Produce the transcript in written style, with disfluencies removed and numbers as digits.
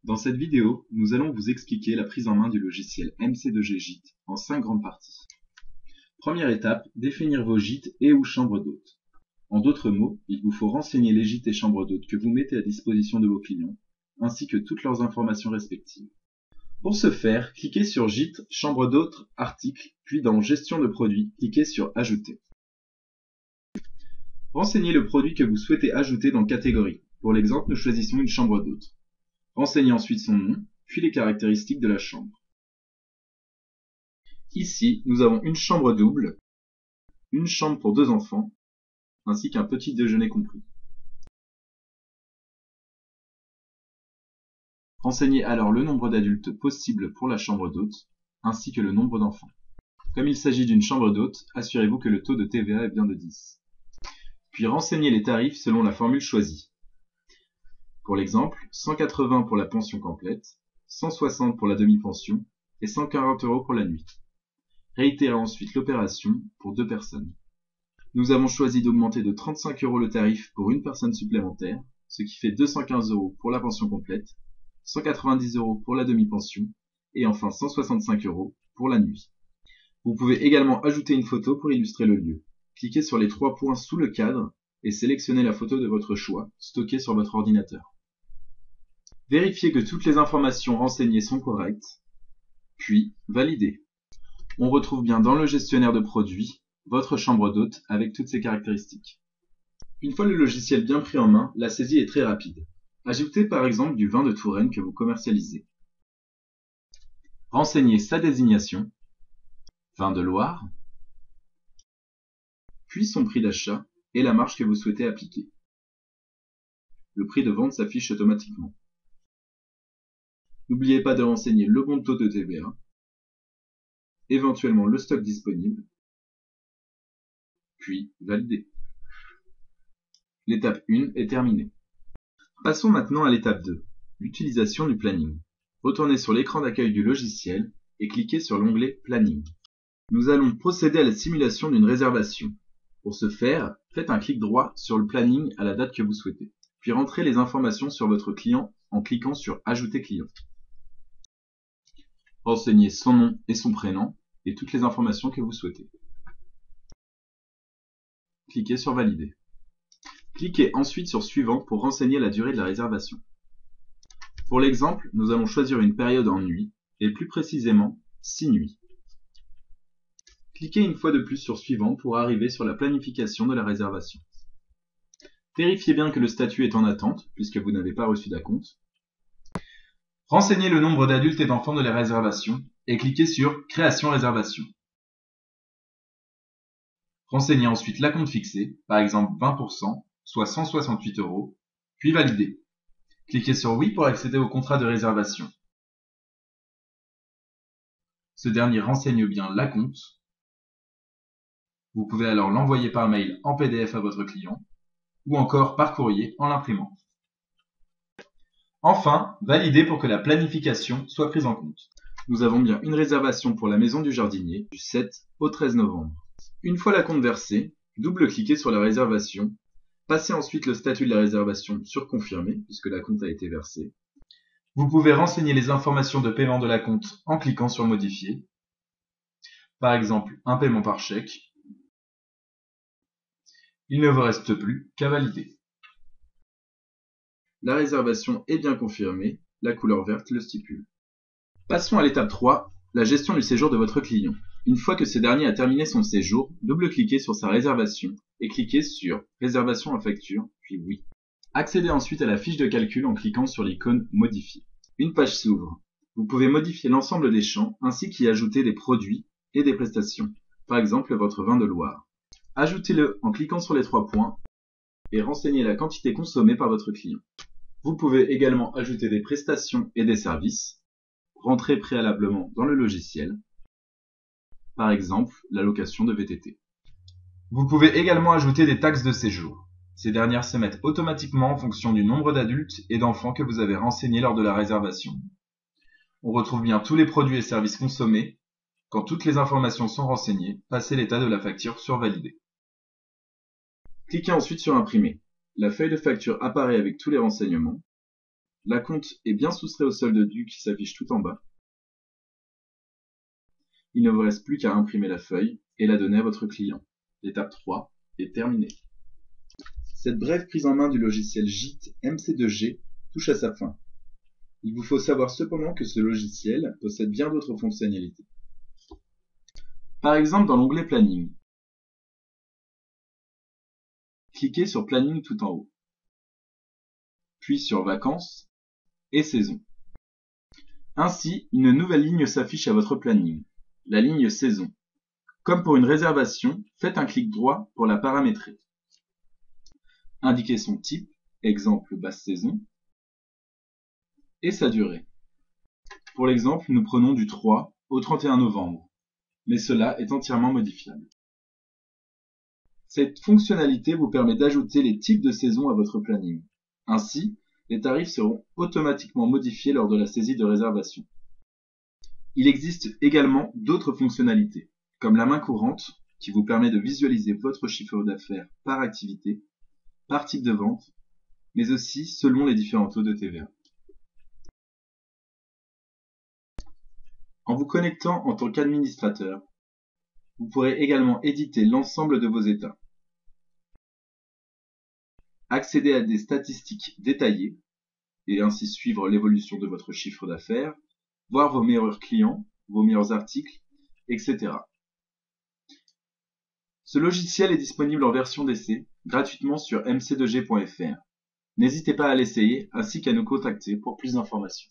Dans cette vidéo, nous allons vous expliquer la prise en main du logiciel MC2G Gîtes en 5 grandes parties. Première étape, définir vos gîtes et ou chambres d'hôtes. En d'autres mots, il vous faut renseigner les gîtes et chambres d'hôtes que vous mettez à disposition de vos clients, ainsi que toutes leurs informations respectives. Pour ce faire, cliquez sur Gîtes, chambre d'hôtes, article, puis dans Gestion de produits, cliquez sur Ajouter. Renseignez le produit que vous souhaitez ajouter dans Catégorie. Pour l'exemple, nous choisissons une chambre d'hôtes. Renseignez ensuite son nom, puis les caractéristiques de la chambre. Ici, nous avons une chambre double, une chambre pour 2 enfants, ainsi qu'un petit déjeuner compris. Renseignez alors le nombre d'adultes possible pour la chambre d'hôtes, ainsi que le nombre d'enfants. Comme il s'agit d'une chambre d'hôtes, assurez-vous que le taux de TVA est bien de 10. Puis renseignez les tarifs selon la formule choisie. Pour l'exemple, 180 pour la pension complète, 160 pour la demi-pension et 140 € pour la nuit. Réitérez ensuite l'opération pour 2 personnes. Nous avons choisi d'augmenter de 35 € le tarif pour une personne supplémentaire, ce qui fait 215 € pour la pension complète, 190 € pour la demi-pension et enfin 165 € pour la nuit. Vous pouvez également ajouter une photo pour illustrer le lieu. Cliquez sur les 3 points sous le cadre et sélectionnez la photo de votre choix, stockée sur votre ordinateur. Vérifiez que toutes les informations renseignées sont correctes, puis validez. On retrouve bien dans le gestionnaire de produits votre chambre d'hôte avec toutes ses caractéristiques. Une fois le logiciel bien pris en main, la saisie est très rapide. Ajoutez par exemple du vin de Touraine que vous commercialisez. Renseignez sa désignation, vin de Loire, puis son prix d'achat et la marge que vous souhaitez appliquer. Le prix de vente s'affiche automatiquement. N'oubliez pas de renseigner le bon taux de TVA, éventuellement le stock disponible, puis valider. L'étape 1 est terminée. Passons maintenant à l'étape 2, l'utilisation du planning. Retournez sur l'écran d'accueil du logiciel et cliquez sur l'onglet Planning. Nous allons procéder à la simulation d'une réservation. Pour ce faire, faites un clic droit sur le planning à la date que vous souhaitez, puis rentrez les informations sur votre client en cliquant sur Ajouter client. Renseignez son nom et son prénom et toutes les informations que vous souhaitez. Cliquez sur Valider. Cliquez ensuite sur Suivant pour renseigner la durée de la réservation. Pour l'exemple, nous allons choisir une période en nuit, et plus précisément 6 nuits. Cliquez une fois de plus sur Suivant pour arriver sur la planification de la réservation. Vérifiez bien que le statut est en attente, puisque vous n'avez pas reçu d'acompte. Renseignez le nombre d'adultes et d'enfants de la réservation, et cliquez sur Création réservation. Renseignez ensuite l'acompte fixé, par exemple 20%, soit 168 €, puis validez. Cliquez sur Oui pour accéder au contrat de réservation. Ce dernier renseigne bien l'acompte. Vous pouvez alors l'envoyer par mail en PDF à votre client, ou encore par courrier en l'imprimant. Enfin, validez pour que la planification soit prise en compte. Nous avons bien une réservation pour la maison du jardinier du 7 au 13 novembre. Une fois l'acompte versé, double-cliquez sur la réservation. Passez ensuite le statut de la réservation sur Confirmer, puisque l'acompte a été versé. Vous pouvez renseigner les informations de paiement de l'acompte en cliquant sur Modifier. Par exemple, un paiement par chèque. Il ne vous reste plus qu'à valider. La réservation est bien confirmée, la couleur verte le stipule. Passons à l'étape 3, la gestion du séjour de votre client. Une fois que ce dernier a terminé son séjour, double-cliquez sur sa réservation et cliquez sur Réservation à facture, puis Oui. Accédez ensuite à la fiche de calcul en cliquant sur l'icône Modifier. Une page s'ouvre. Vous pouvez modifier l'ensemble des champs ainsi qu'y ajouter des produits et des prestations, par exemple votre vin de Loire. Ajoutez-le en cliquant sur les 3 points et renseignez la quantité consommée par votre client. Vous pouvez également ajouter des prestations et des services, rentrez préalablement dans le logiciel, par exemple la location de VTT. Vous pouvez également ajouter des taxes de séjour. Ces dernières se mettent automatiquement en fonction du nombre d'adultes et d'enfants que vous avez renseignés lors de la réservation. On retrouve bien tous les produits et services consommés. Quand toutes les informations sont renseignées, passez l'état de la facture sur Valider. Cliquez ensuite sur Imprimer. La feuille de facture apparaît avec tous les renseignements. L'acompte est bien soustrait au solde dû qui s'affiche tout en bas. Il ne vous reste plus qu'à imprimer la feuille et la donner à votre client. L'étape 3 est terminée. Cette brève prise en main du logiciel JIT MC2G touche à sa fin. Il vous faut savoir cependant que ce logiciel possède bien d'autres fonctionnalités. Par exemple, dans l'onglet Planning, cliquez sur Planning tout en haut, puis sur Vacances et Saison. Ainsi, une nouvelle ligne s'affiche à votre planning, la ligne Saison. Comme pour une réservation, faites un clic droit pour la paramétrer. Indiquez son type, exemple basse saison, et sa durée. Pour l'exemple, nous prenons du 3 au 31 novembre, mais cela est entièrement modifiable. Cette fonctionnalité vous permet d'ajouter les types de saisons à votre planning. Ainsi, les tarifs seront automatiquement modifiés lors de la saisie de réservation. Il existe également d'autres fonctionnalités, comme la main courante, qui vous permet de visualiser votre chiffre d'affaires par activité, par type de vente, mais aussi selon les différents taux de TVA. En vous connectant en tant qu'administrateur, vous pourrez également éditer l'ensemble de vos états, accéder à des statistiques détaillées et ainsi suivre l'évolution de votre chiffre d'affaires, voir vos meilleurs clients, vos meilleurs articles, etc. Ce logiciel est disponible en version d'essai gratuitement sur mc2g.fr. N'hésitez pas à l'essayer ainsi qu'à nous contacter pour plus d'informations.